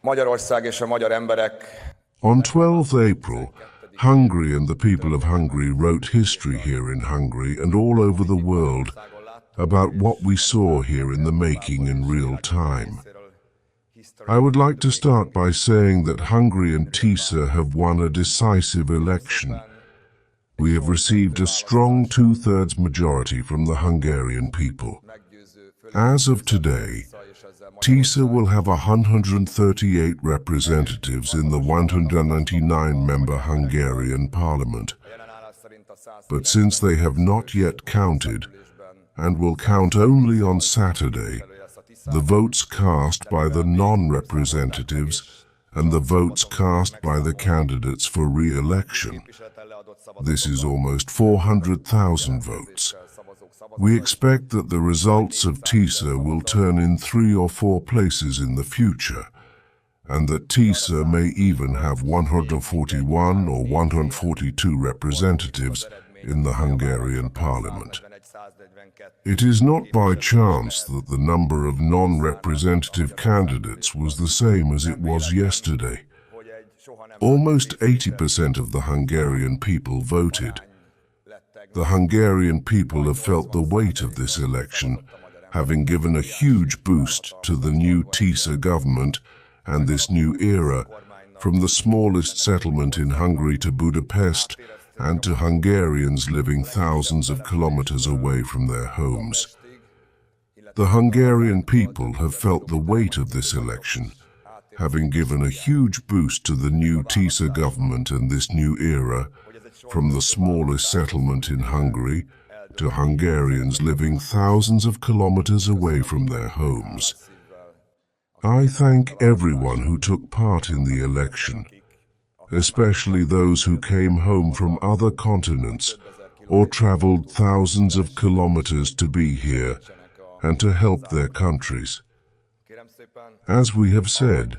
Magyarország és a magyar emberek On 12th April, Hungary and the people of Hungary wrote history here in Hungary and all over the world about what we saw here in the making in real time. I would like to start by saying that Hungary and Tisza have won a decisive election. We have received a strong two-thirds majority from the Hungarian people. As of today, Tisza will have 138 representatives in the 199-member Hungarian parliament. But since they have not yet counted, and will count only on Saturday, the votes cast by the non-representatives and the votes cast by the candidates for re-election. This is almost 400,000 votes. We expect that the results of Tisza will turn in 3 or 4 places in the future, and that Tisza may even have 141 or 142 representatives in the Hungarian parliament. It is not by chance that the number of non-representative candidates was the same as it was yesterday. Almost 80% of the Hungarian people voted. The Hungarian people have felt the weight of this election, having given a huge boost to the new Tisza government and this new era, from the smallest settlement in Hungary to Budapest, and to Hungarians living thousands of kilometers away from their homes. The Hungarian people have felt the weight of this election, having given a huge boost to the new Tisza government and this new era, from the smallest settlement in Hungary to Hungarians living thousands of kilometers away from their homes. I thank everyone who took part in the election, especially those who came home from other continents or traveled thousands of kilometers to be here and to help their countries. As we have said,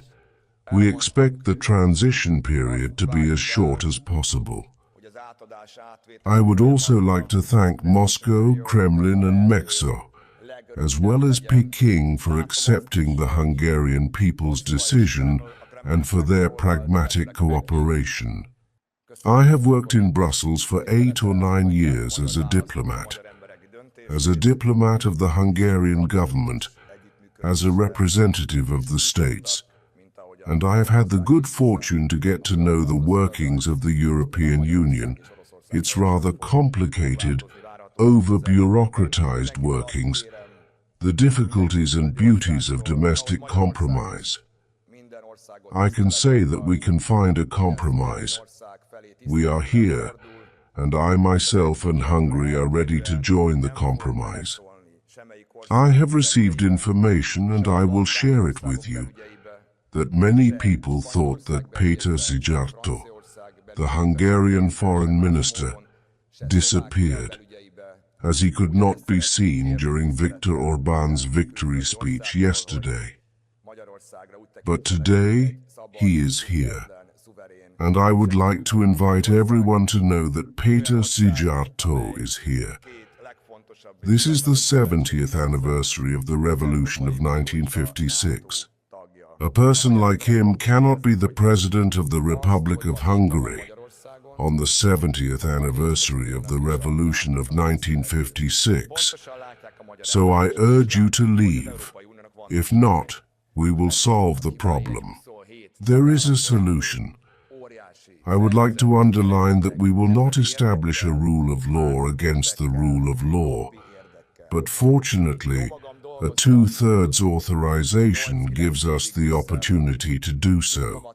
we expect the transition period to be as short as possible. I would also like to thank Moscow, Kremlin and Mexo, as well as Peking, for accepting the Hungarian people's decision and for their pragmatic cooperation. I have worked in Brussels for 8 or 9 years as a diplomat of the Hungarian government, as a representative of the states, and I have had the good fortune to get to know the workings of the European Union, its rather complicated, over-bureaucratized workings, the difficulties and beauties of domestic compromise. I can say that we can find a compromise. We are here, and I myself and Hungary are ready to join the compromise. I have received information, and I will share it with you, that many people thought that Péter Szijjártó, the Hungarian foreign minister, disappeared, as he could not be seen during Viktor Orban's victory speech yesterday. But today, he is here, and I would like to invite everyone to know that Péter Szijjártó is here. This is the 70th anniversary of the Revolution of 1956. A person like him cannot be the President of the Republic of Hungary on the 70th anniversary of the Revolution of 1956. So I urge you to leave. If not, we will solve the problem. There is a solution. I would like to underline that we will not establish a rule of law against the rule of law, but fortunately, a two-thirds authorization gives us the opportunity to do so.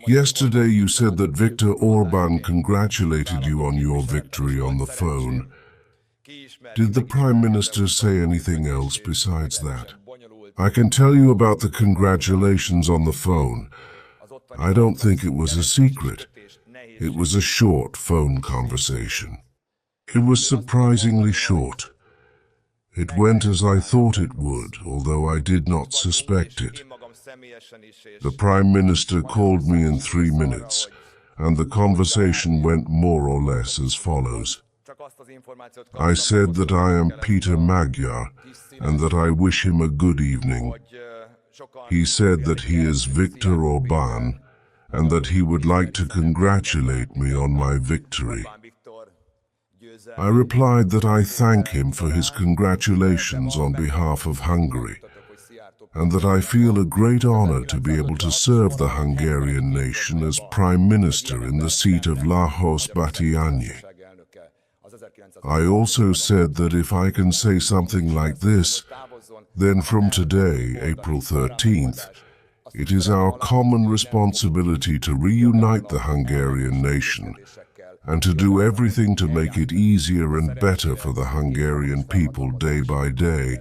Yesterday you said that Viktor Orban congratulated you on your victory on the phone. Did the Prime Minister say anything else besides that? I can tell you about the congratulations on the phone. I don't think it was a secret. It was a short phone conversation. It was surprisingly short. It went as I thought it would, although I did not suspect it. The Prime Minister called me in 3 minutes, and the conversation went more or less as follows. I said that I am Peter Magyar, and that I wish him a good evening, He said that he is Viktor Orban and that he would like to congratulate me on my victory. I replied that I thank him for his congratulations on behalf of Hungary, and that I feel a great honor to be able to serve the Hungarian nation as Prime Minister in the seat of Lahos-Batiányi. I also said that if I can say something like this, then from today, April 13th, it is our common responsibility to reunite the Hungarian nation and to do everything to make it easier and better for the Hungarian people day by day,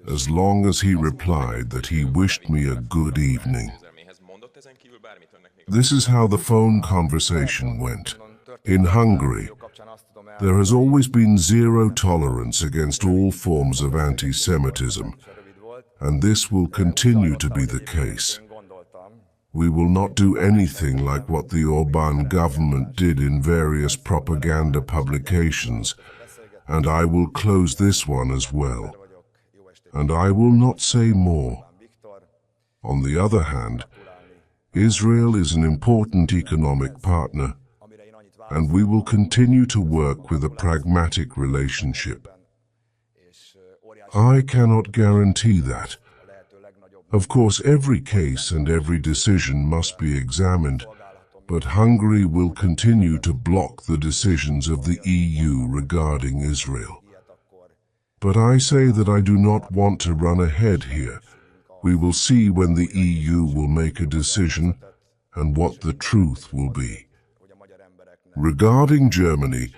as long as he replied that he wished me a good evening. This is how the phone conversation went. In Hungary, there has always been zero tolerance against all forms of anti-Semitism, and this will continue to be the case. We will not do anything like what the Orban government did in various propaganda publications, and I will close this one as well. And I will not say more. On the other hand, Israel is an important economic partner, and we will continue to work with a pragmatic relationship. I cannot guarantee that. Of course, every case and every decision must be examined, but Hungary will continue to block the decisions of the EU regarding Israel. But I say that I do not want to run ahead here. We will see when the EU will make a decision and what the truth will be. Regarding Germany,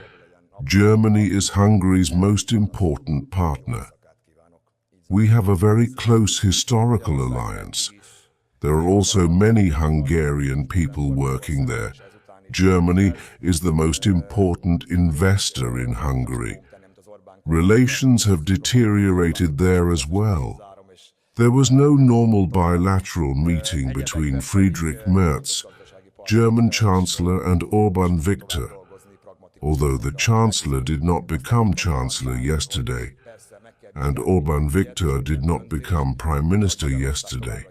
Germany is Hungary's most important partner. We have a very close historical alliance. There are also many Hungarian people working there. Germany is the most important investor in Hungary. Relations have deteriorated there as well. There was no normal bilateral meeting between Friedrich Merz, German Chancellor, and Orban Viktor, although the Chancellor did not become Chancellor yesterday, and Orban Viktor did not become Prime Minister yesterday.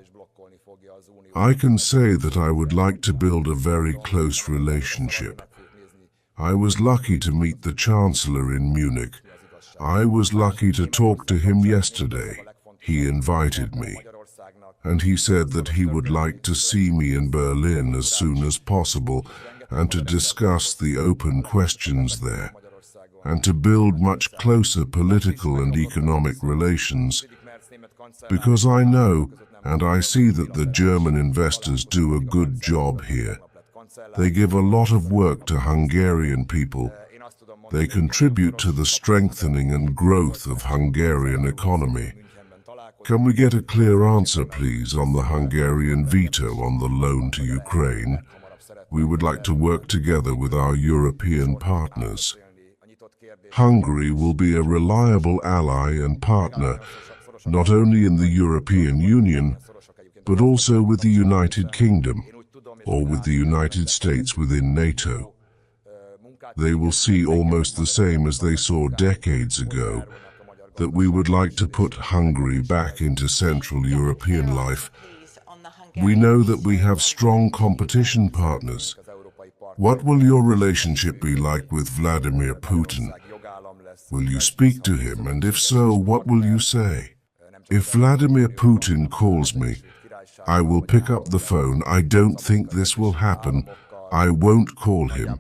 I can say that I would like to build a very close relationship. I was lucky to meet the Chancellor in Munich. I was lucky to talk to him yesterday. He invited me, and he said that he would like to see me in Berlin as soon as possible and to discuss the open questions there, and to build much closer political and economic relations, because I know and I see that the German investors do a good job here. They give a lot of work to Hungarian people. They contribute to the strengthening and growth of Hungarian economy. Can we get a clear answer, please, on the Hungarian veto on the loan to Ukraine? We would like to work together with our European partners. Hungary will be a reliable ally and partner, not only in the European Union, but also with the United Kingdom, or with the United States within NATO. They will see almost the same as they saw decades ago, that we would like to put Hungary back into Central European life. We know that we have strong competition partners. What will your relationship be like with Vladimir Putin? Will you speak to him, and if so, what will you say? If Vladimir Putin calls me, I will pick up the phone. I don't think this will happen. I won't call him.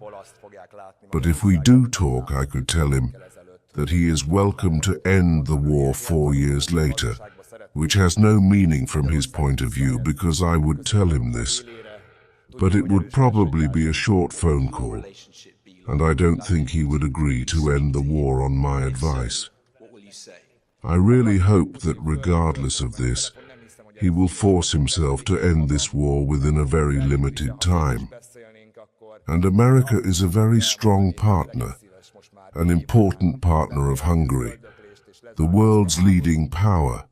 But if we do talk, I could tell him that he is welcome to end the war 4 years later, which has no meaning from his point of view, because I would tell him this. But it would probably be a short phone call, and I don't think he would agree to end the war on my advice. I really hope that regardless of this, he will force himself to end this war within a very limited time. And America is a very strong partner, an important partner of Hungary, the world's leading power,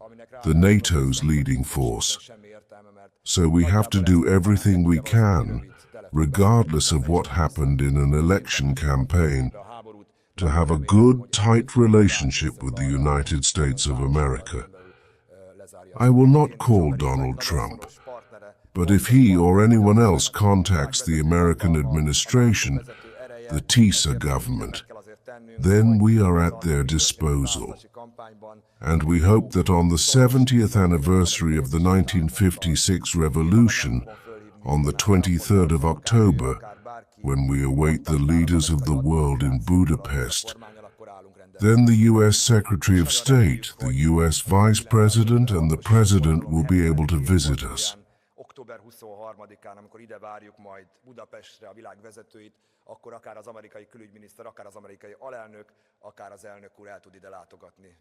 the NATO's leading force. So we have to do everything we can, regardless of what happened in an election campaign, to have a good, tight relationship with the United States of America. I will not call Donald Trump, but if he or anyone else contacts the American administration, the Tisza government, then we are at their disposal. And we hope that on the 70th anniversary of the 1956 revolution, on the 23rd of October, when we await the leaders of the world in Budapest, then the U.S. Secretary of State, the U.S. Vice President, and the President will be able to visit us. Október 23-án, amikor ide várjuk majd Budapestre a világ vezetőit, akkor akár az amerikai külügyminiszter, akár az amerikai alelnök, akár az elnök úr el tud ide látogatni.